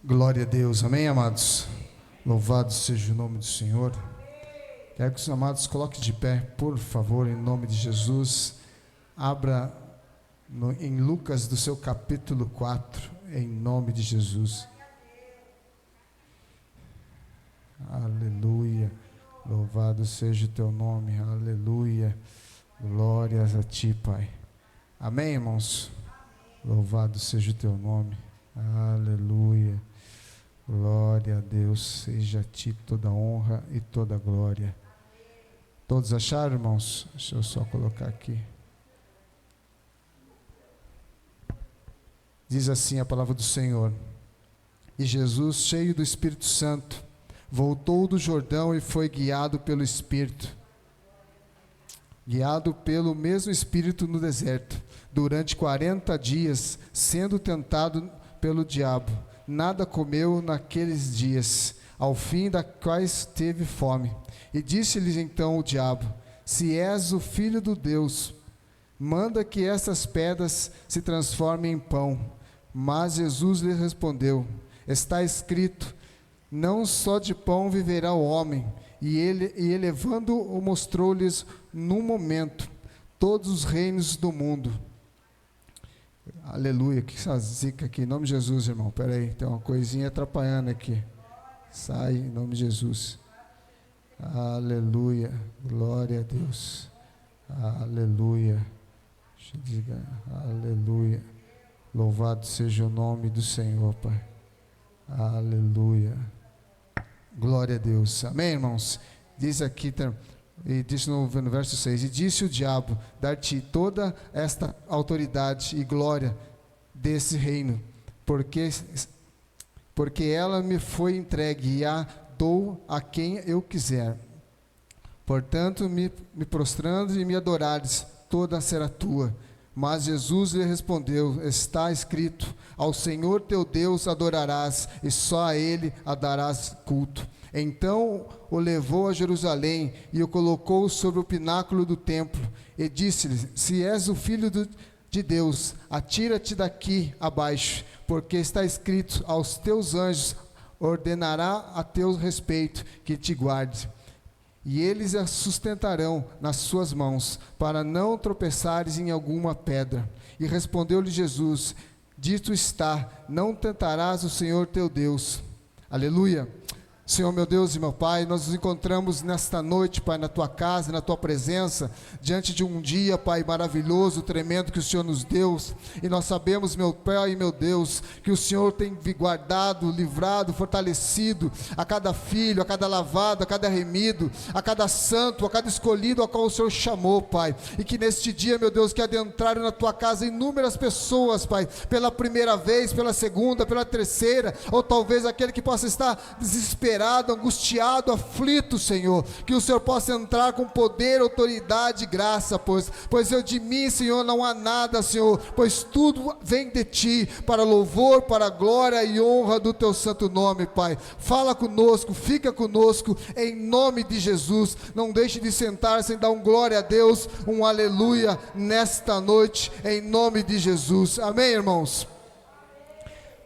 Glória a Deus, amém, amados? Louvado seja o nome do Senhor. Quero que os amados coloquem de pé, por favor, em nome de Jesus. Abra em Lucas do seu capítulo 4, em nome de Jesus. Aleluia, louvado seja o teu nome, aleluia, glórias a ti, Pai. Amém, irmãos? Louvado seja o teu nome, aleluia. Glória a Deus, seja a ti toda honra e toda glória. Todos acharam, irmãos? Deixa eu só colocar aqui. Diz assim a palavra do Senhor: E Jesus, cheio do Espírito Santo, voltou do Jordão e foi guiado pelo Espírito. Guiado pelo mesmo Espírito no deserto, durante 40 dias, sendo tentado pelo diabo. Nada comeu naqueles dias, ao fim da quais teve fome. E disse-lhes então o diabo: Se és o Filho do Deus, manda que estas pedras se transformem em pão. Mas Jesus lhe respondeu: Está escrito, não só de pão viverá o homem. E elevando-o, mostrou-lhes num momento todos os reinos do mundo. Aleluia, que essa zica aqui, em nome de Jesus, irmão. Espera aí, tem uma coisinha atrapalhando aqui. Sai, em nome de Jesus. Aleluia, glória a Deus. Aleluia. Deixa eu dizer, aleluia. Louvado seja o nome do Senhor, Pai. Aleluia. Glória a Deus. Amém, irmãos? Diz aqui, e diz no verso 6, e disse o diabo: dar-te toda esta autoridade e glória desse reino, porque ela me foi entregue e a dou a quem eu quiser. Portanto, me prostrando e me adorares, toda será tua. Mas Jesus lhe respondeu: está escrito, ao Senhor teu Deus adorarás, e só a Ele darás culto. Então o levou a Jerusalém e o colocou sobre o pináculo do templo, e disse-lhe: se és o Filho de Deus, atira-te daqui abaixo, porque está escrito, aos teus anjos ordenará a teu respeito que te guarde. E eles a sustentarão nas suas mãos, para não tropeçares em alguma pedra. E respondeu-lhe Jesus: dito está, não tentarás o Senhor teu Deus. Aleluia. Senhor meu Deus e meu Pai, nós nos encontramos nesta noite, Pai, na Tua casa, na Tua presença, diante de um dia, Pai, maravilhoso, tremendo que o Senhor nos deu, e nós sabemos, meu Pai e meu Deus, que o Senhor tem guardado, livrado, fortalecido a cada filho, a cada lavado, a cada remido, a cada santo, a cada escolhido, a qual o Senhor chamou, Pai, e que neste dia, meu Deus, que adentraram na Tua casa inúmeras pessoas, Pai, pela primeira vez, pela segunda, pela terceira, ou talvez aquele que possa estar desesperado, angustiado, aflito, Senhor, que o Senhor possa entrar com poder, autoridade e graça, pois eu de mim, Senhor, não há nada, Senhor, pois tudo vem de Ti, para louvor, para glória e honra do Teu santo nome, Pai. Fala conosco, fica conosco, em nome de Jesus. Não deixe de sentar sem dar um glória a Deus, um aleluia, nesta noite, em nome de Jesus. Amém, irmãos?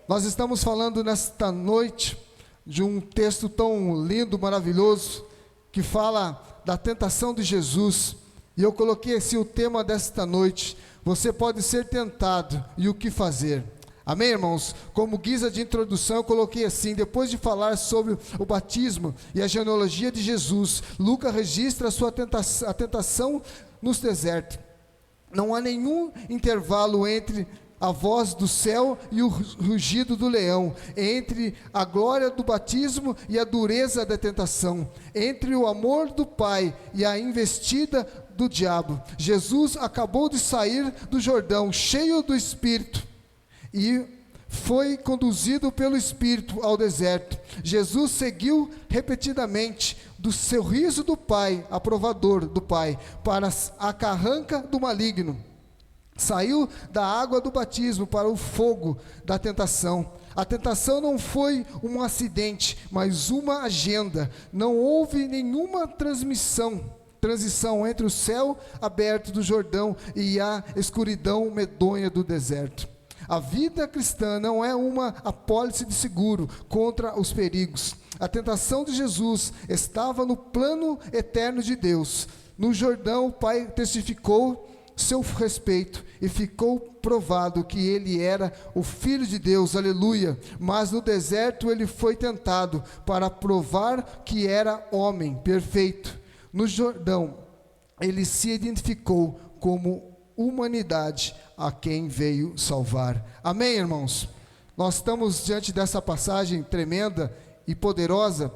Nós estamos falando nesta noite de um texto tão lindo, maravilhoso, que fala da tentação de Jesus, e eu coloquei assim o tema desta noite: você pode ser tentado, e o que fazer? Amém, irmãos? Como guisa de introdução, eu coloquei assim: depois de falar sobre o batismo e a genealogia de Jesus, Lucas registra a tentação nos desertos. Não há nenhum intervalo entre a voz do céu e o rugido do leão, entre a glória do batismo e a dureza da tentação, entre o amor do Pai e a investida do diabo. Jesus acabou de sair do Jordão, cheio do Espírito, e foi conduzido pelo Espírito ao deserto. Jesus seguiu repetidamente do sorriso do Pai, aprovador do Pai, para a carranca do maligno. Saiu da água do batismo para o fogo da tentação. A tentação não foi um acidente, mas uma agenda. Não houve nenhuma transição entre o céu aberto do Jordão e a escuridão medonha do deserto. A vida cristã não é uma apólice de seguro contra os perigos. A tentação de Jesus estava no plano eterno de Deus. No Jordão, o Pai testificou seu respeito e ficou provado que ele era o Filho de Deus, aleluia. Mas no deserto ele foi tentado para provar que era homem perfeito. No Jordão, ele se identificou como humanidade a quem veio salvar. Amém, irmãos? Nós estamos diante dessa passagem tremenda e poderosa,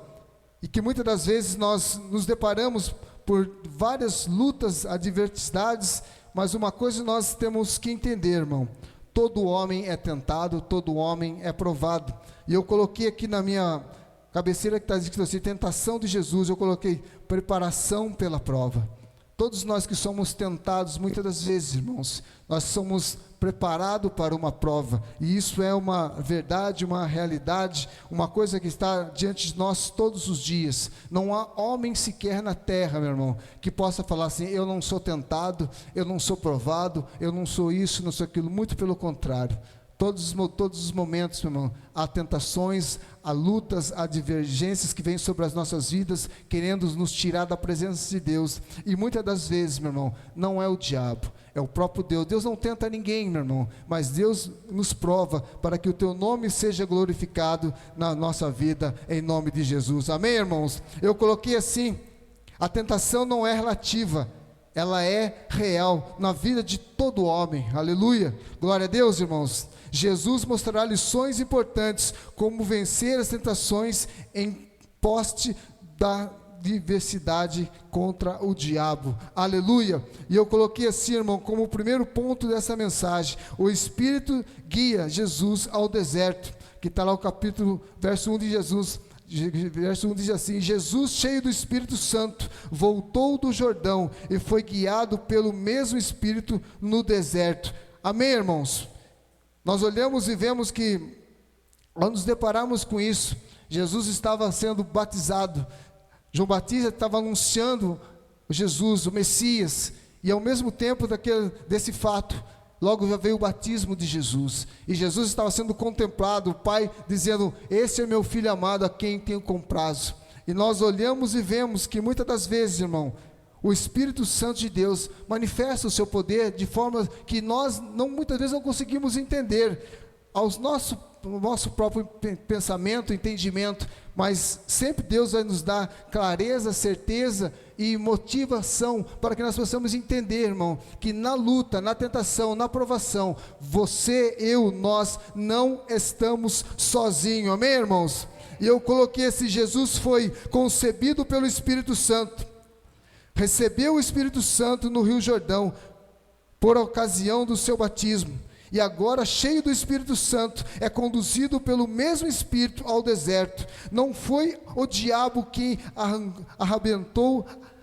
e que muitas das vezes nós nos deparamos por várias lutas, adversidades, mas uma coisa nós temos que entender, irmão: todo homem é tentado, todo homem é provado. E eu coloquei aqui na minha cabeceira que está escrito assim, tentação de Jesus, eu coloquei preparação pela prova. Todos nós que somos tentados, muitas das vezes, irmãos, nós somos preparados para uma prova, e isso é uma verdade, uma realidade, uma coisa que está diante de nós todos os dias. Não há homem sequer na terra, meu irmão, que possa falar assim: eu não sou tentado, eu não sou provado, eu não sou isso, não sou aquilo. Muito pelo contrário. Todos os momentos, meu irmão, há tentações, há lutas, há divergências que vêm sobre as nossas vidas, querendo nos tirar da presença de Deus. E muitas das vezes, meu irmão, não é o diabo, é o próprio Deus. Deus não tenta ninguém, meu irmão, mas Deus nos prova para que o teu nome seja glorificado na nossa vida, em nome de Jesus. Amém, irmãos? Eu coloquei assim: a tentação não é relativa, ela é real na vida de todo homem. Aleluia, glória a Deus, irmãos. Jesus mostrará lições importantes como vencer as tentações em poste da diversidade contra o diabo. Aleluia. E eu coloquei assim, irmão, como o primeiro ponto dessa mensagem: o Espírito guia Jesus ao deserto, que está lá o capítulo, verso 1 de Jesus. Verso 1 diz assim: Jesus, cheio do Espírito Santo, voltou do Jordão e foi guiado pelo mesmo Espírito no deserto. Amém, irmãos? Nós olhamos e vemos que, ao nos depararmos com isso, Jesus estava sendo batizado. João Batista estava anunciando Jesus, o Messias, e ao mesmo tempo desse fato, logo já veio o batismo de Jesus, e Jesus estava sendo contemplado, o Pai dizendo: esse é meu Filho amado, a quem tenho comprazo. E nós olhamos e vemos que muitas das vezes, irmão, o Espírito Santo de Deus manifesta o seu poder de forma que nós muitas vezes não conseguimos entender ao nosso próprio pensamento, entendimento, mas sempre Deus vai nos dar clareza, certeza e motivação para que nós possamos entender, irmão, que na luta, na tentação, na provação, você, eu, nós não estamos sozinhos. Amém, irmãos? E eu coloquei esse: Jesus foi concebido pelo Espírito Santo, recebeu o Espírito Santo no Rio Jordão por ocasião do seu batismo, e agora, cheio do Espírito Santo, é conduzido pelo mesmo Espírito ao deserto. Não foi o diabo que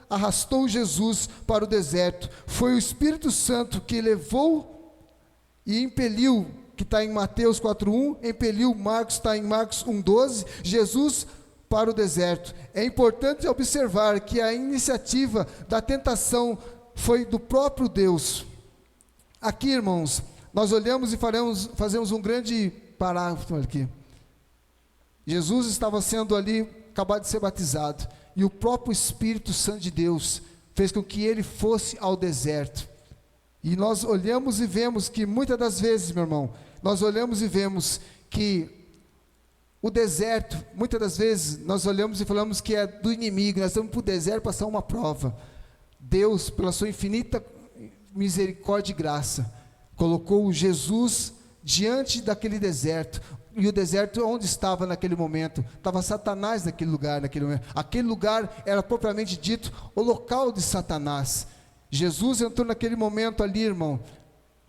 arrastou Jesus para o deserto, foi o Espírito Santo que levou e impeliu, que está em Mateus 4:1, impeliu Marcos, está em Marcos 1:12, Jesus para o deserto. É importante observar que a iniciativa da tentação foi do próprio Deus. Aqui, irmãos, nós olhamos e fazemos um grande parágrafo aqui. Jesus estava sendo ali, acabado de ser batizado, e o próprio Espírito Santo de Deus fez com que ele fosse ao deserto. E nós olhamos e vemos que muitas das vezes, meu irmão, nós olhamos e vemos que o deserto, muitas das vezes, nós olhamos e falamos que é do inimigo. Nós estamos para o deserto passar uma prova. Deus, pela sua infinita misericórdia e graça, colocou Jesus diante daquele deserto. E o deserto, onde estava naquele momento? Estava Satanás naquele lugar, momento. Aquele lugar era propriamente dito o local de Satanás. Jesus entrou naquele momento ali, irmão,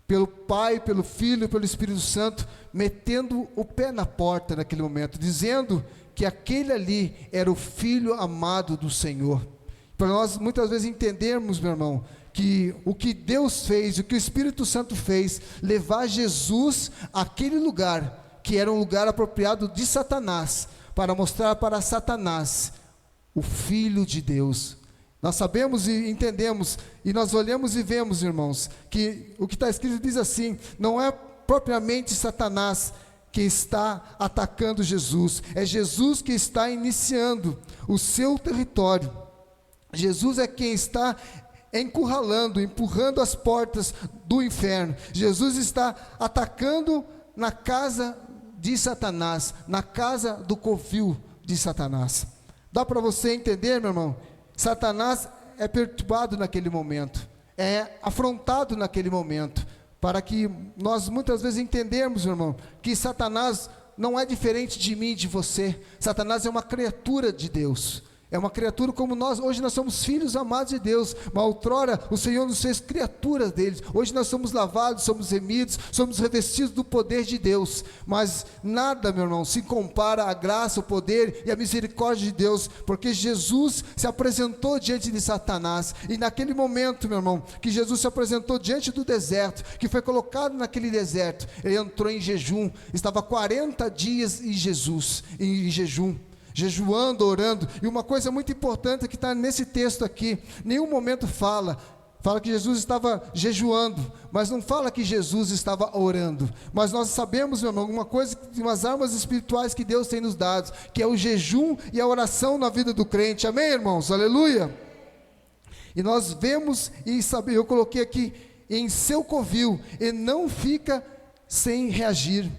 pelo Pai, pelo Filho, pelo Espírito Santo, metendo o pé na porta naquele momento, dizendo que aquele ali era o Filho amado do Senhor. Para nós muitas vezes entendermos, meu irmão, que o que Deus fez, o que o Espírito Santo fez, levar Jesus àquele lugar, que era um lugar apropriado de Satanás, para mostrar para Satanás o Filho de Deus. Nós sabemos e entendemos, e nós olhamos e vemos, irmãos, que o que está escrito diz assim: não é propriamente Satanás que está atacando Jesus. É Jesus que está iniciando o seu território. Jesus é quem está encurralando, empurrando as portas do inferno. Jesus está atacando na casa de Satanás, na casa do covil de Satanás. Dá para você entender, meu irmão? Satanás é perturbado naquele momento, é afrontado naquele momento, para que nós muitas vezes entendemos, meu irmão, que Satanás não é diferente de mim e de você. Satanás é uma criatura de Deus. É uma criatura como nós. Hoje nós somos filhos amados de Deus, mas outrora o Senhor nos fez criaturas deles. Hoje nós somos lavados, somos remidos, somos revestidos do poder de Deus, mas nada, meu irmão, se compara à graça, o poder e a misericórdia de Deus, porque Jesus se apresentou diante de Satanás, e naquele momento, meu irmão, que Jesus se apresentou diante do deserto, que foi colocado naquele deserto, ele entrou em jejum, estava 40 dias em jejum, jejuando, orando. E uma coisa muito importante que está nesse texto aqui, nenhum momento fala que Jesus estava jejuando, mas não fala que Jesus estava orando. Mas nós sabemos, meu irmão, uma coisa, umas armas espirituais que Deus tem nos dado, que é o jejum e a oração na vida do crente. Amém, irmãos? Aleluia. E nós vemos e sabemos, eu coloquei aqui, em seu covil, e não fica sem reagir.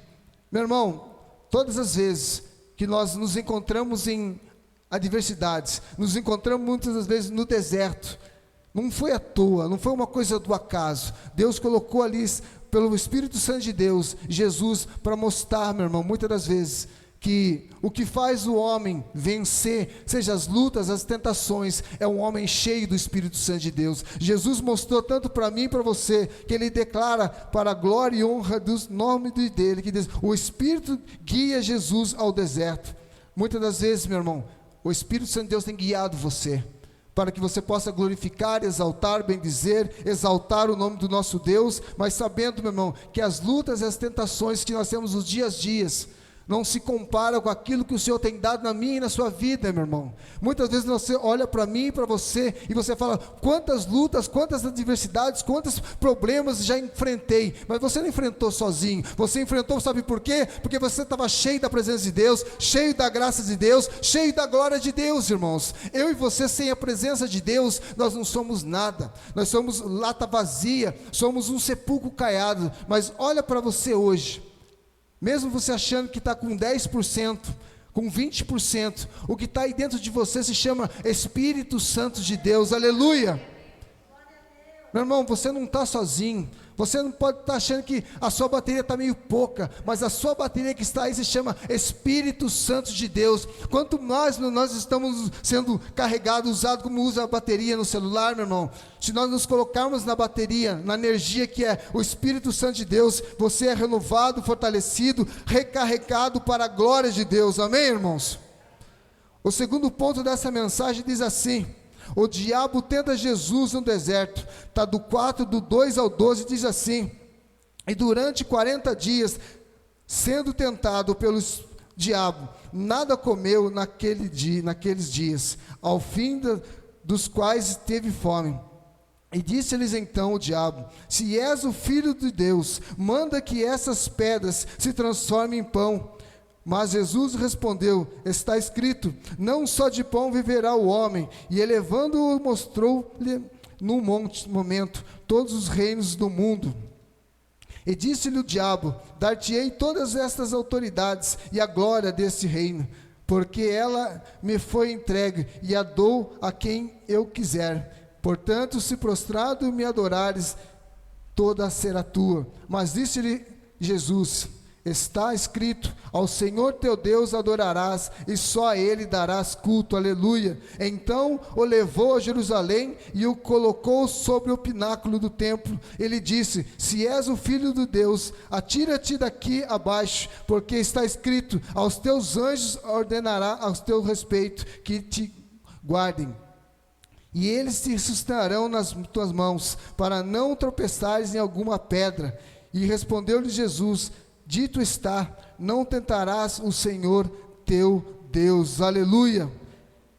Meu irmão, todas as vezes que nós nos encontramos em adversidades, nos encontramos muitas das vezes no deserto, não foi à toa, não foi uma coisa do acaso. Deus colocou ali, pelo Espírito Santo de Deus, Jesus, para mostrar, meu irmão, muitas das vezes, que o que faz o homem vencer, seja as lutas, as tentações, é um homem cheio do Espírito Santo de Deus. Jesus mostrou tanto para mim e para você, que ele declara para a glória e honra do nome dele, que diz, o Espírito guia Jesus ao deserto. Muitas das vezes, meu irmão, o Espírito Santo de Deus tem guiado você, para que você possa glorificar, exaltar, bendizer, exaltar o nome do nosso Deus, mas sabendo, meu irmão, que as lutas e as tentações que nós temos nos dias a dias, não se compara com aquilo que o Senhor tem dado na minha e na sua vida, meu irmão. Muitas vezes você olha para mim e para você, e você fala, quantas lutas, quantas adversidades, quantos problemas já enfrentei, mas você não enfrentou sozinho, você enfrentou, sabe por quê? Porque você estava cheio da presença de Deus, cheio da graça de Deus, cheio da glória de Deus, irmãos. Eu e você, sem a presença de Deus, nós não somos nada, nós somos lata vazia, somos um sepulcro caiado. Mas olha para você hoje, mesmo você achando que está com 10%, com 20%, o que está aí dentro de você se chama Espírito Santo de Deus. Aleluia. Meu irmão, você não está sozinho. Você não pode estar achando que a sua bateria está meio pouca, mas a sua bateria que está aí se chama Espírito Santo de Deus. Quanto mais nós estamos sendo carregados, usados como usa a bateria no celular, meu irmão, se nós nos colocarmos na bateria, na energia que é o Espírito Santo de Deus, você é renovado, fortalecido, recarregado para a glória de Deus. Amém, irmãos? O segundo ponto dessa mensagem diz assim: o diabo tenta Jesus no deserto. Está do 4, do 2 ao 12, diz assim: e durante 40 dias, sendo tentado pelo diabo, nada comeu naqueles dias, ao fim dos quais teve fome. E disse-lhes então o diabo: se és o Filho de Deus, manda que essas pedras se transformem em pão. Mas Jesus respondeu: está escrito, não só de pão viverá o homem. E elevando-o, mostrou-lhe num momento todos os reinos do mundo. E disse-lhe o diabo: dar-te-ei todas estas autoridades e a glória deste reino, porque ela me foi entregue e a dou a quem eu quiser. Portanto, se prostrado me adorares, toda será tua. Mas disse-lhe Jesus: está escrito, ao Senhor teu Deus adorarás, e só a Ele darás culto. Aleluia. Então o levou a Jerusalém e o colocou sobre o pináculo do templo. Ele disse: se és o Filho de Deus, atira-te daqui abaixo, porque está escrito, aos teus anjos ordenará ao teu respeito que te guardem, e eles te sustentarão nas tuas mãos, para não tropeçares em alguma pedra. E respondeu-lhe Jesus: dito está, não tentarás o Senhor teu Deus. Aleluia.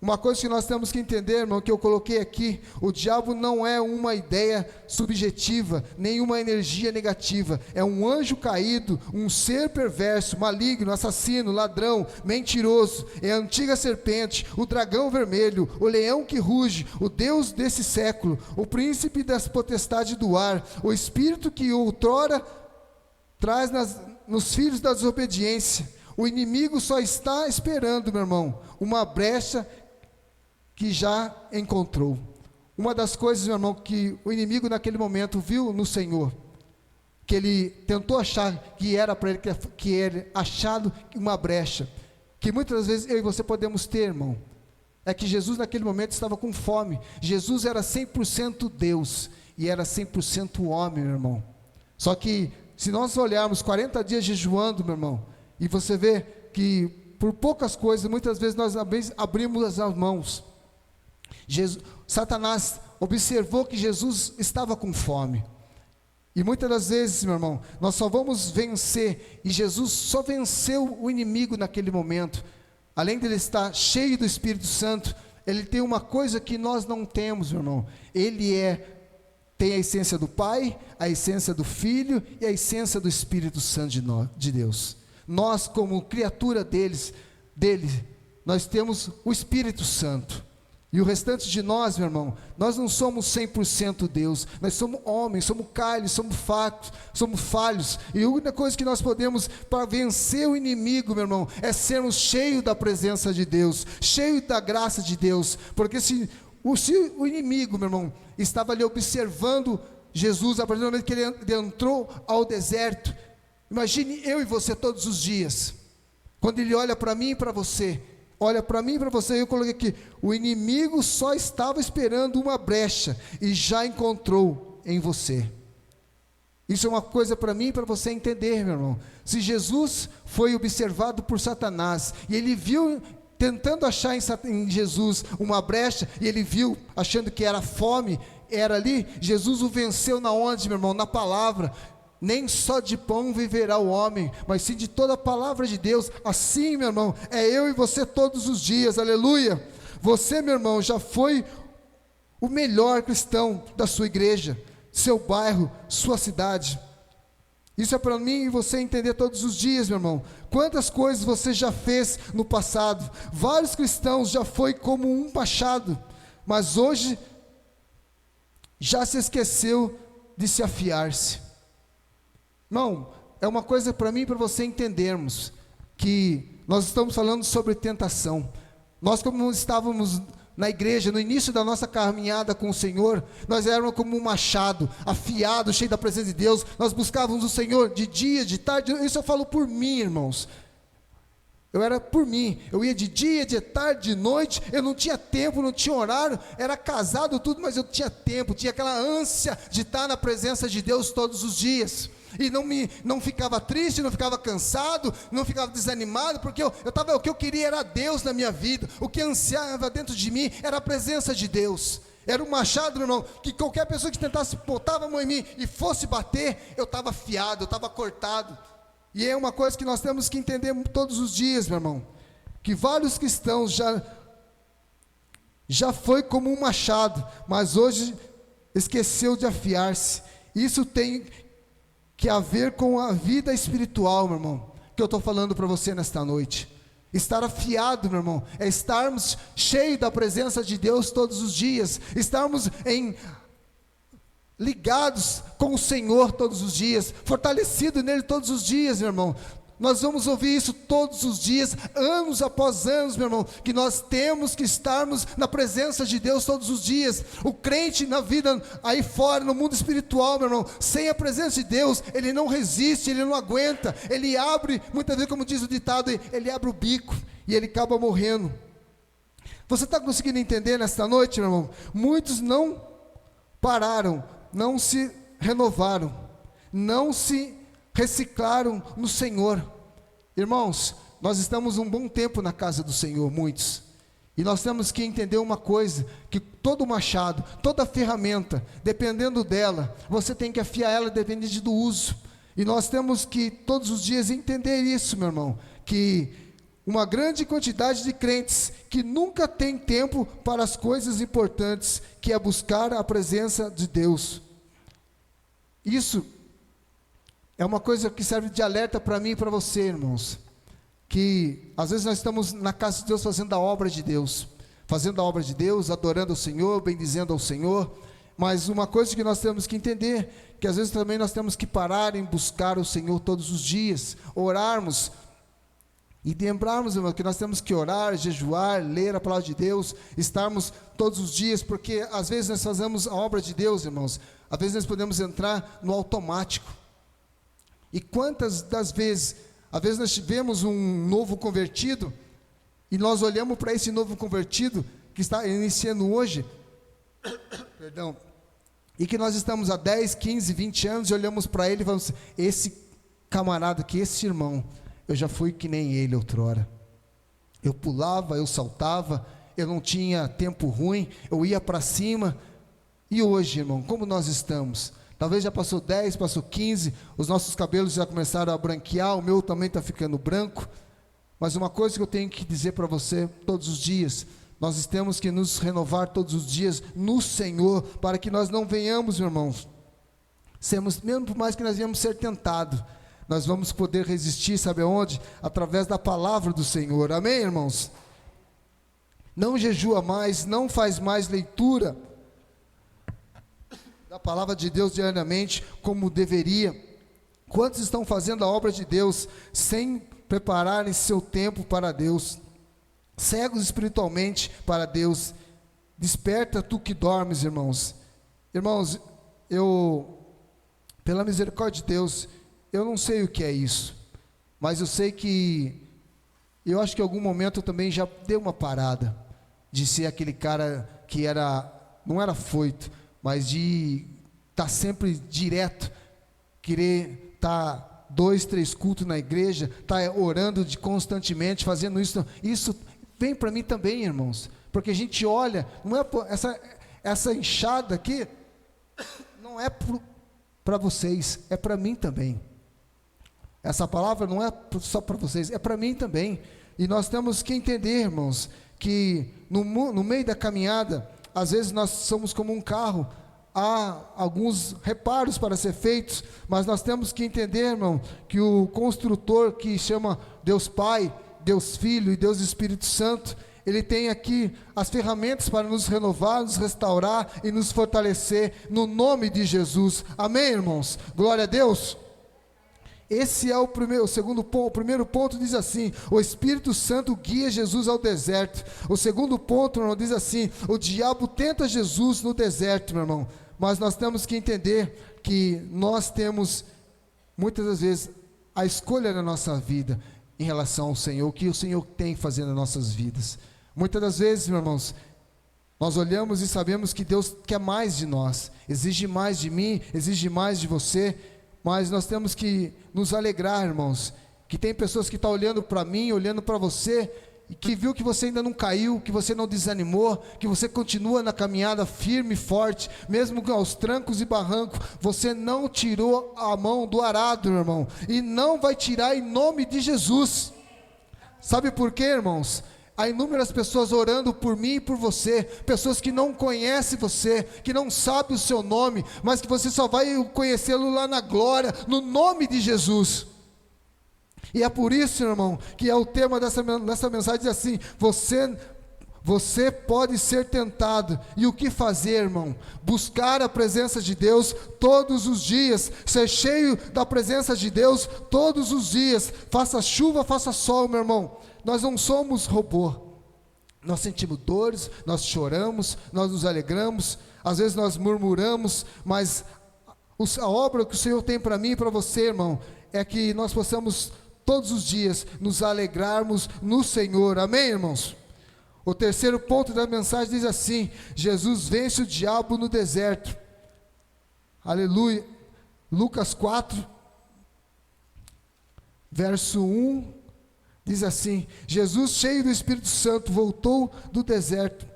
Uma coisa que nós temos que entender, irmão, que eu coloquei aqui: o diabo não é uma ideia subjetiva, nem uma energia negativa. É um anjo caído, um ser perverso, maligno, assassino, ladrão, mentiroso. É a antiga serpente, o dragão vermelho, o leão que ruge, o Deus desse século, o príncipe das potestades do ar, o espírito que outrora traz nos filhos da desobediência. O inimigo só está esperando, meu irmão, uma brecha que já encontrou. Uma das coisas, meu irmão, que o inimigo naquele momento viu no Senhor, que ele tentou achar que era para ele, que ele achado uma brecha, que muitas vezes eu e você podemos ter, irmão, é que Jesus naquele momento estava com fome. Jesus era 100% Deus e era 100% homem, meu irmão. Só que se nós olharmos 40 dias jejuando, meu irmão, e você vê que por poucas coisas, muitas vezes nós abrimos as mãos. Satanás observou que Jesus estava com fome, e muitas das vezes, meu irmão, nós só vamos vencer, e Jesus só venceu o inimigo naquele momento. Além de ele estar cheio do Espírito Santo, ele tem uma coisa que nós não temos, meu irmão. Ele tem a essência do Pai, a essência do Filho e a essência do Espírito Santo de Deus. Nós, como criatura dele, nós temos o Espírito Santo. E o restante de nós, meu irmão, nós não somos 100% Deus. Nós somos homens, somos carne, somos falhos. E a única coisa que nós podemos para vencer o inimigo, meu irmão, é sermos cheios da presença de Deus, cheios da graça de Deus. Porque se o inimigo, meu irmão, estava ali observando Jesus, a partir do momento que ele entrou ao deserto, imagine eu e você todos os dias, quando ele olha para mim e para você, eu coloquei aqui: o inimigo só estava esperando uma brecha e já encontrou em você. Isso é uma coisa para mim e para você entender, meu irmão. Se Jesus foi observado por Satanás, e ele viu, tentando achar em Jesus uma brecha, e ele viu, achando que era fome, era ali, Jesus o venceu na onde, meu irmão? Na palavra. Nem só de pão viverá o homem, mas sim de toda a palavra de Deus. Assim, meu irmão, é eu e você todos os dias, aleluia. Você, meu irmão, já foi o melhor cristão da sua igreja, seu bairro, sua cidade. Isso é para mim e você entender todos os dias, meu irmão. Quantas coisas você já fez no passado. Vários cristãos já foi como um machado, mas hoje já se esqueceu de se afiar-se. Não, é uma coisa para mim e para você entendermos, que nós estamos falando sobre tentação. Nós, como estávamos na igreja, no início da nossa caminhada com o Senhor, nós éramos como um machado, afiado, cheio da presença de Deus. Nós buscávamos o Senhor de dia, de tarde. Isso eu falo por mim, irmãos. Eu era por mim, eu ia de dia, de tarde, de noite. Eu não tinha tempo, não tinha horário, era casado tudo, mas eu tinha tempo, tinha aquela ânsia de estar na presença de Deus todos os dias. E não ficava triste, não ficava cansado, não ficava desanimado, porque o que eu queria era Deus na minha vida. O que ansiava dentro de mim era a presença de Deus. Era um machado, meu irmão, que qualquer pessoa que tentasse botar a mão em mim e fosse bater, eu estava afiado, eu estava cortado. E é uma coisa que nós temos que entender todos os dias, meu irmão, que vários cristãos já foi como um machado, mas hoje esqueceu de afiar-se. Isso tem que a ver com a vida espiritual, meu irmão, que eu estou falando para você nesta noite. Estar afiado, meu irmão, é estarmos cheios da presença de Deus todos os dias, estarmos ligados com o Senhor todos os dias, fortalecido nele todos os dias, meu irmão. Nós vamos ouvir isso todos os dias, anos após anos, meu irmão, que nós temos que estarmos na presença de Deus todos os dias. O crente na vida aí fora, no mundo espiritual, meu irmão, sem a presença de Deus, ele não resiste, ele não aguenta, ele abre, muitas vezes, como diz o ditado, ele abre o bico e ele acaba morrendo. Você está conseguindo entender nesta noite, meu irmão? Muitos não pararam, não se renovaram, não se reciclaram no Senhor. Irmãos, nós estamos um bom tempo na casa do Senhor, muitos, e nós temos que entender uma coisa, que todo machado, toda ferramenta, dependendo dela, você tem que afiar ela dependendo do uso, e nós temos que todos os dias entender isso, meu irmão, que uma grande quantidade de crentes que nunca tem tempo para as coisas importantes, que é buscar a presença de Deus. Isso é uma coisa que serve de alerta para mim e para você, irmãos, que às vezes nós estamos na casa de Deus fazendo a obra de Deus, adorando ao Senhor, bendizendo ao Senhor, mas uma coisa que nós temos que entender, que às vezes também nós temos que parar em buscar o Senhor todos os dias, orarmos, e lembrarmos, irmão, que nós temos que orar, jejuar, ler a palavra de Deus, estarmos todos os dias, porque às vezes nós fazemos a obra de Deus, irmãos, às vezes nós podemos entrar no automático, e quantas das vezes, às vezes nós tivemos um novo convertido, e nós olhamos para esse novo convertido, que está iniciando hoje, perdão, e que nós estamos há 10, 15, 20 anos, e olhamos para ele e falamos, esse camarada aqui, esse irmão, eu já fui que nem ele outrora, eu pulava, eu saltava, eu não tinha tempo ruim, eu ia para cima, e hoje, irmão, como nós estamos? Talvez já passou 10, passou 15, os nossos cabelos já começaram a branquear, o meu também está ficando branco, mas uma coisa que eu tenho que dizer para você todos os dias, nós temos que nos renovar todos os dias no Senhor, para que nós não venhamos, irmãos, mesmo por mais que nós venhamos ser tentados, nós vamos poder resistir, sabe aonde? Através da palavra do Senhor, amém, irmãos? Não jejua mais, não faz mais leitura da palavra de Deus diariamente, como deveria. Quantos estão fazendo a obra de Deus, sem prepararem seu tempo para Deus, cegos espiritualmente para Deus? Desperta tu que dormes, irmãos. Irmãos, pela misericórdia de Deus, eu não sei o que é isso, mas eu sei que, eu acho que em algum momento eu também já dei uma parada, de ser aquele cara que não era afoito, mas de estar sempre direto, querer estar 2, 3 cultos na igreja, estar orando constantemente, fazendo isso vem para mim também, irmãos, porque a gente olha, não é essa enxada aqui, não é para vocês, é para mim também. Essa palavra não é só para vocês, é para mim também. E nós temos que entender, irmãos, que no meio da caminhada, às vezes nós somos como um carro, há alguns reparos para ser feitos, mas nós temos que entender, irmão, que o construtor, que chama Deus Pai, Deus Filho e Deus Espírito Santo, ele tem aqui as ferramentas para nos renovar, nos restaurar e nos fortalecer, no nome de Jesus, amém, irmãos? Glória a Deus. Esse é o segundo ponto. O primeiro ponto diz assim: o Espírito Santo guia Jesus ao deserto. O segundo ponto, meu irmão, diz assim: o diabo tenta Jesus no deserto, meu irmão. Mas nós temos que entender que nós temos, muitas das vezes, a escolha na nossa vida em relação ao Senhor, o que o Senhor tem que fazer nas nossas vidas. Muitas das vezes, meus irmãos, nós olhamos e sabemos que Deus quer mais de nós, exige mais de mim, exige mais de você, mas nós temos que nos alegrar, irmãos, que tem pessoas que estão olhando para mim, olhando para você, e que viu que você ainda não caiu, que você não desanimou, que você continua na caminhada firme e forte, mesmo aos trancos e barrancos, você não tirou a mão do arado, meu irmão, e não vai tirar em nome de Jesus. Sabe por quê, irmãos? Há inúmeras pessoas orando por mim e por você, pessoas que não conhecem você, que não sabem o seu nome, mas que você só vai conhecê-lo lá na glória, no nome de Jesus. E é por isso, irmão, que é o tema dessa mensagem, diz assim: você pode ser tentado, e o que fazer, irmão? Buscar a presença de Deus todos os dias, ser cheio da presença de Deus todos os dias, faça chuva, faça sol, meu irmão. Nós não somos robô, nós sentimos dores, nós choramos, nós nos alegramos, às vezes nós murmuramos, mas a obra que o Senhor tem para mim e para você, irmão, é que nós possamos todos os dias nos alegrarmos no Senhor, amém, irmãos? O terceiro ponto da mensagem diz assim: Jesus vence o diabo no deserto, aleluia. Lucas 4, verso 1, diz assim: Jesus, cheio do Espírito Santo, voltou do deserto,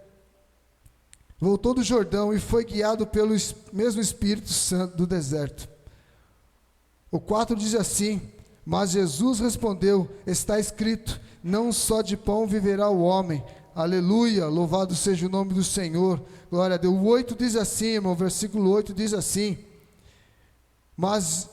voltou do Jordão e foi guiado pelo mesmo Espírito Santo do deserto. O 4 diz assim: mas Jesus respondeu: está escrito, não só de pão viverá o homem. Aleluia, louvado seja o nome do Senhor. Glória a Deus. O 8 diz assim, irmão, o versículo 8 diz assim: Mas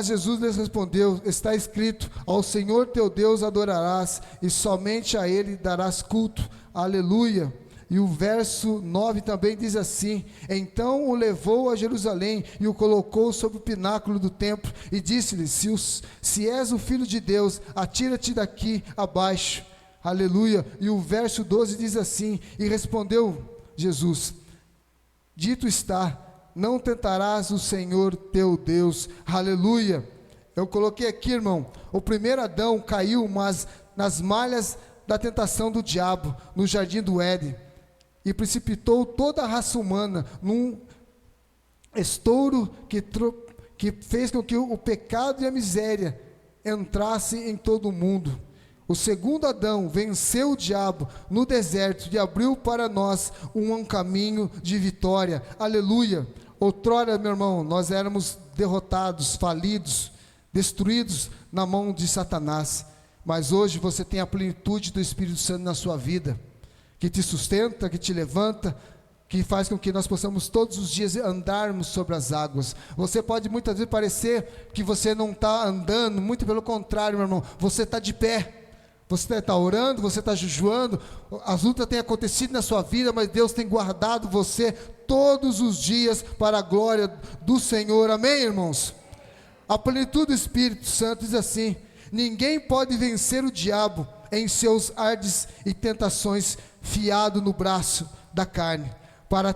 Jesus lhes respondeu: está escrito, ao Senhor teu Deus adorarás, e somente a Ele darás culto. Aleluia. E o verso 9 também diz assim: então o levou a Jerusalém e o colocou sobre o pináculo do templo e disse-lhe: se és o Filho de Deus, atira-te daqui abaixo. Aleluia. E o verso 12 diz assim: e respondeu Jesus: dito está, não tentarás o Senhor teu Deus. Aleluia. Eu coloquei aqui, irmão, o primeiro Adão caiu nas malhas da tentação do diabo no jardim do Éden, e precipitou toda a raça humana num estouro que fez com que o pecado e a miséria entrassem em todo o mundo. O segundo Adão venceu o diabo no deserto e abriu para nós um caminho de vitória. Aleluia. Outrora, meu irmão, nós éramos derrotados, falidos, destruídos na mão de Satanás, mas hoje você tem a plenitude do Espírito Santo na sua vida, que te sustenta, que te levanta, que faz com que nós possamos todos os dias andarmos sobre as águas. Você pode muitas vezes parecer que você não está andando, muito pelo contrário, meu irmão, você está de pé. Você está orando, você está jejuando, as lutas têm acontecido na sua vida, mas Deus tem guardado você todos os dias para a glória do Senhor. Amém, irmãos? A plenitude do Espírito Santo diz assim: ninguém pode vencer o diabo em seus ardes e tentações, fiado no braço da carne. Para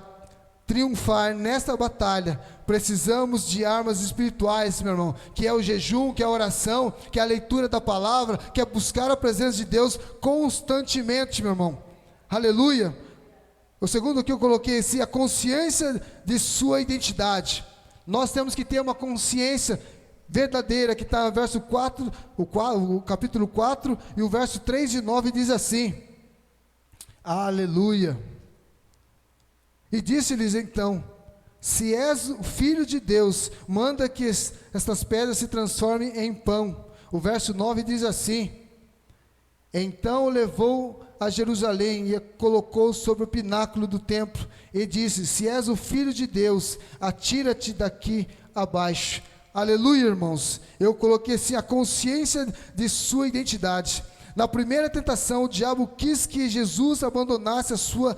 triunfar nesta batalha, precisamos de armas espirituais, meu irmão, que é o jejum, que é a oração, que é a leitura da palavra, que é buscar a presença de Deus constantemente, meu irmão. Aleluia. O segundo que eu coloquei assim, a consciência de sua identidade. Nós temos que ter uma consciência verdadeira, que está no verso 4, o capítulo 4, e o verso 3 e 9 diz assim: aleluia. E disse-lhes então: se és o Filho de Deus, manda que estas pedras se transformem em pão. O verso 9 diz assim: então o levou a Jerusalém e a colocou sobre o pináculo do templo e disse: se és o Filho de Deus, atira-te daqui abaixo. Aleluia, irmãos. Eu coloquei assim, a consciência de sua identidade. Na primeira tentação, o diabo quis que Jesus abandonasse a sua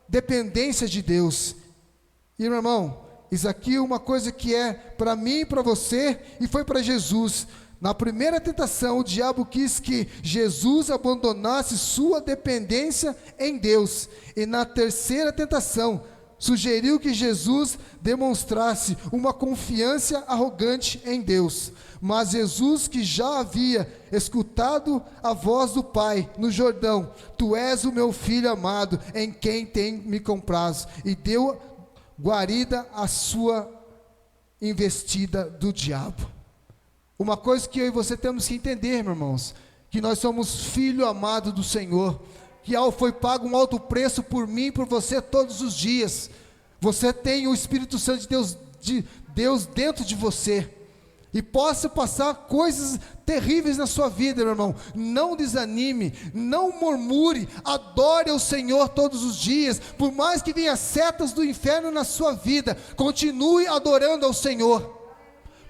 dependência de Deus. E, meu irmão, isso aqui é uma coisa que é para mim e para você, e foi para Jesus. Na primeira tentação, o diabo quis que Jesus abandonasse sua dependência em Deus. E na terceira tentação, sugeriu que Jesus demonstrasse uma confiança arrogante em Deus. Mas Jesus, que já havia escutado a voz do Pai no Jordão: tu és o meu filho amado, em quem tem me comprazo, e deu guarida à sua investida do diabo. Uma coisa que eu e você temos que entender, meus irmãos, que nós somos filho amado do Senhor, que foi pago um alto preço por mim e por você todos os dias. Você tem o Espírito Santo de Deus dentro de você, e possa passar coisas terríveis na sua vida, meu irmão. Não desanime, não murmure, adore ao Senhor todos os dias. Por mais que venha setas do inferno na sua vida, continue adorando ao Senhor.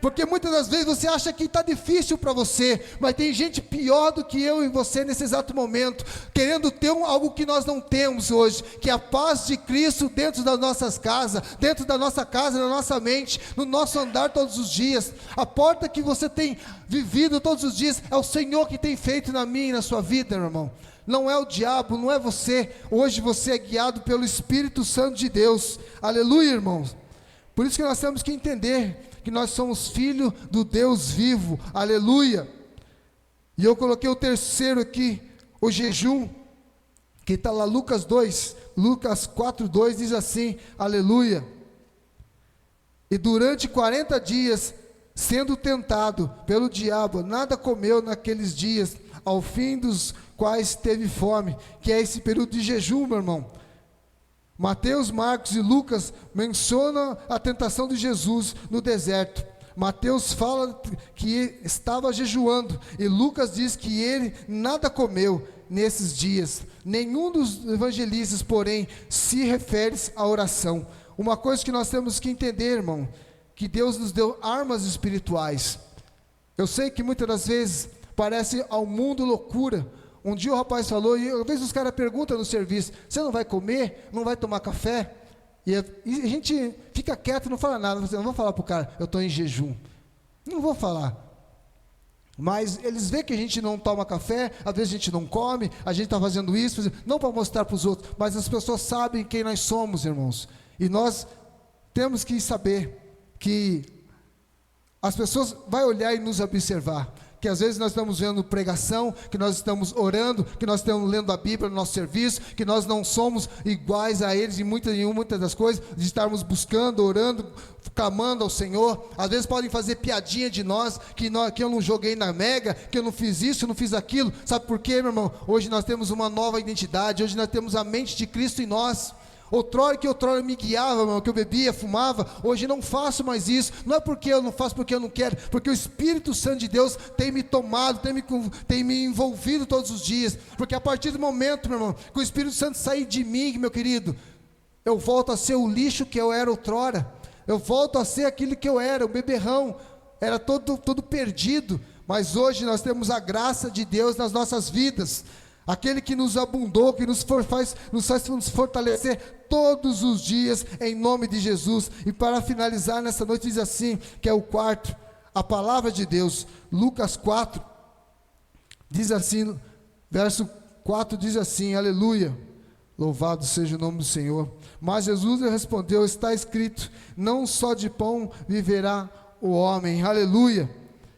Porque muitas das vezes você acha que está difícil para você, mas tem gente pior do que eu e você nesse exato momento, querendo ter algo que nós não temos hoje, que é a paz de Cristo dentro das nossas casas, dentro da nossa casa, na nossa mente, no nosso andar todos os dias. A porta que você tem vivido todos os dias é o Senhor que tem feito na minha e na sua vida, meu irmão. Não é o diabo, não é você. Hoje você é guiado pelo Espírito Santo de Deus. Aleluia, irmãos. Por isso que nós temos que entender que nós somos filhos do Deus vivo. Aleluia. E eu coloquei o terceiro aqui, o jejum, que está lá Lucas 4:2 diz assim: aleluia. E durante 40 dias, sendo tentado pelo diabo, nada comeu naqueles dias, ao fim dos quais teve fome, que é esse período de jejum, meu irmão. Mateus, Marcos e Lucas mencionam a tentação de Jesus no deserto. Mateus fala que estava jejuando, e Lucas diz que ele nada comeu nesses dias. Nenhum dos evangelistas, porém, se refere à oração. Uma coisa que nós temos que entender, irmão, que Deus nos deu armas espirituais. Eu sei que muitas das vezes parece ao mundo loucura. Um dia o rapaz falou, e às vezes os caras perguntam no serviço: você não vai comer? Não vai tomar café? E a gente fica quieto, não fala nada. Você não vou falar para o cara: eu estou em jejum. Não vou falar. Mas eles veem que a gente não toma café, às vezes a gente não come, a gente está fazendo isso, não para mostrar para os outros, mas as pessoas sabem quem nós somos, irmãos. E nós temos que saber que as pessoas vão olhar e nos observar, que às vezes nós estamos vendo pregação, que nós estamos orando, que nós estamos lendo a Bíblia no nosso serviço, que nós não somos iguais a eles em muitas das coisas, de estarmos buscando, orando, clamando ao Senhor. Às vezes podem fazer piadinha de nós, que eu não joguei na mega, que eu não fiz isso, não fiz aquilo. Sabe por quê, meu irmão? Hoje nós temos uma nova identidade, hoje nós temos a mente de Cristo em nós. Outrora me guiava, irmão, que eu bebia, fumava, hoje não faço mais isso. Não é porque eu não faço, porque eu não quero, porque o Espírito Santo de Deus tem me tomado, tem me envolvido todos os dias. Porque a partir do momento, meu irmão, que o Espírito Santo sair de mim, meu querido, eu volto a ser o lixo que eu era outrora. Eu volto a ser aquilo que eu era, o beberrão, era todo perdido. Mas hoje nós temos a graça de Deus nas nossas vidas. Aquele que nos abundou, que nos faz nos fortalecer todos os dias, em nome de Jesus. E para finalizar nessa noite, diz assim, que é o quarto, a palavra de Deus, Lucas 4, diz assim, verso 4 diz assim, aleluia, louvado seja o nome do Senhor. Mas Jesus lhe respondeu: está escrito, não só de pão viverá o homem, aleluia.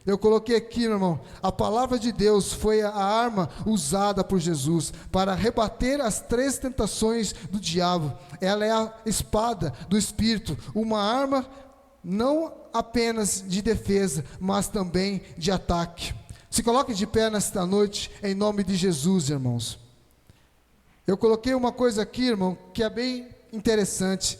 Eu coloquei aqui, meu irmão, a palavra de Deus foi a arma usada por Jesus para rebater as 3 tentações do diabo. Ela é a espada do Espírito, uma arma não apenas de defesa, mas também de ataque. Se coloque de pé nesta noite, em nome de Jesus, irmãos. Eu coloquei uma coisa aqui, irmão, que é bem interessante.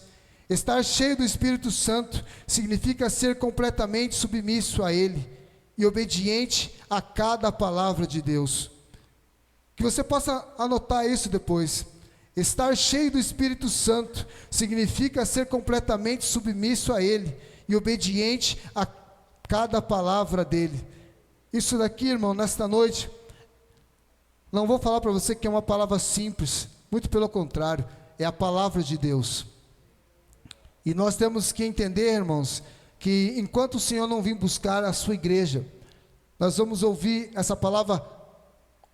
Estar cheio do Espírito Santo significa ser completamente submisso a Ele e obediente a cada palavra de Deus. Que você possa anotar isso depois. Estar cheio do Espírito Santo significa ser completamente submisso a Ele e obediente a cada palavra dEle. Isso daqui, irmão, nesta noite, não vou falar para você que é uma palavra simples, muito pelo contrário, é a palavra de Deus. E nós temos que entender, irmãos, que enquanto o Senhor não vir buscar a sua igreja, nós vamos ouvir essa palavra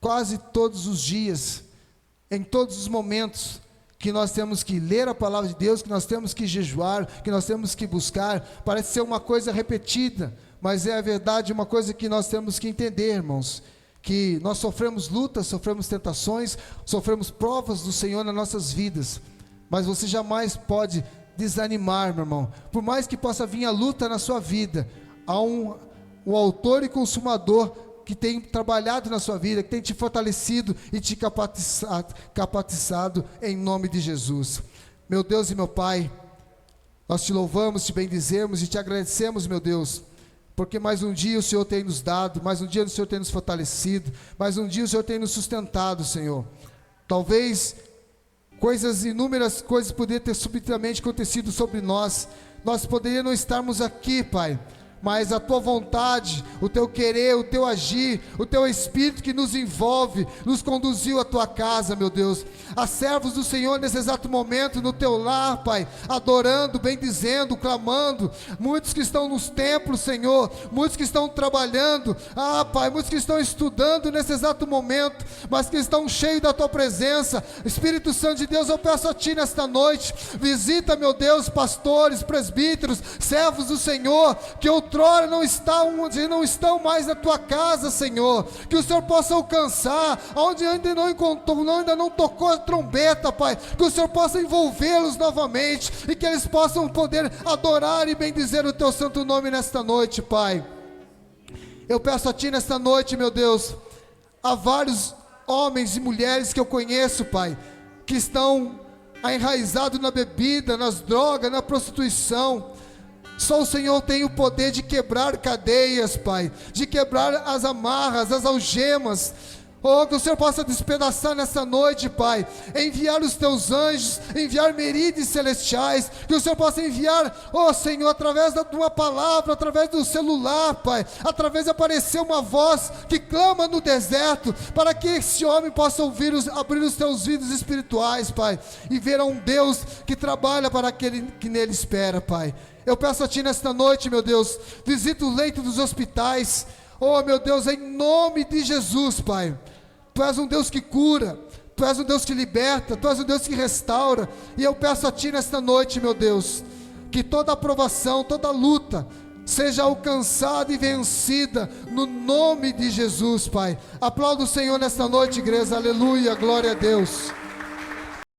quase todos os dias, em todos os momentos, que nós temos que ler a palavra de Deus, que nós temos que jejuar, que nós temos que buscar. Parece ser uma coisa repetida, mas é a verdade, uma coisa que nós temos que entender, irmãos, que nós sofremos lutas, sofremos tentações, sofremos provas do Senhor nas nossas vidas, mas você jamais pode desanimar, meu irmão. Por mais que possa vir a luta na sua vida, há um autor e consumador que tem trabalhado na sua vida, que tem te fortalecido e te capacitado em nome de Jesus. Meu Deus e meu Pai, nós te louvamos, te bendizemos e te agradecemos, meu Deus, porque mais um dia o Senhor tem nos dado, mais um dia o Senhor tem nos fortalecido, mais um dia o Senhor tem nos sustentado, Senhor. Talvez inúmeras coisas poderiam ter subitamente acontecido sobre nós poderíamos não estarmos aqui, Pai, mas a Tua vontade, o Teu querer, o Teu agir, o Teu Espírito que nos envolve, nos conduziu à Tua casa, meu Deus. Há servos do Senhor nesse exato momento no Teu lar, Pai, adorando, bendizendo, clamando. Muitos que estão nos templos, Senhor, muitos que estão trabalhando, Pai, muitos que estão estudando nesse exato momento, mas que estão cheios da Tua presença. Espírito Santo de Deus, eu peço a Ti nesta noite, visita, meu Deus, pastores, presbíteros, servos do Senhor, que outrora não estão mais na Tua casa, Senhor, que o Senhor possa alcançar, onde ainda não tocou a trombeta, Pai, que o Senhor possa envolvê-los novamente, e que eles possam poder adorar e bendizer o Teu santo nome nesta noite, Pai. Eu peço a Ti nesta noite, meu Deus, há vários homens e mulheres que eu conheço, Pai, que estão enraizados na bebida, nas drogas, na prostituição. Só o Senhor tem o poder de quebrar cadeias, Pai, de quebrar as amarras, as algemas. Oh, que o Senhor possa despedaçar nessa noite, Pai, enviar os teus anjos, enviar merídios celestiais, que o Senhor possa enviar, oh Senhor, através de uma palavra, através do celular, Pai, através de aparecer uma voz que clama no deserto, para que esse homem possa ouvir, abrir os teus ouvidos espirituais, Pai, e ver a um Deus que trabalha para aquele que nele espera, Pai. Eu peço a Ti nesta noite, meu Deus, visita o leito dos hospitais, oh meu Deus, em nome de Jesus, Pai. Tu és um Deus que cura, Tu és um Deus que liberta, Tu és um Deus que restaura, e eu peço a Ti nesta noite, meu Deus, que toda aprovação, toda luta, seja alcançada e vencida, no nome de Jesus, Pai. Aplauda o Senhor nesta noite, igreja, aleluia, glória a Deus.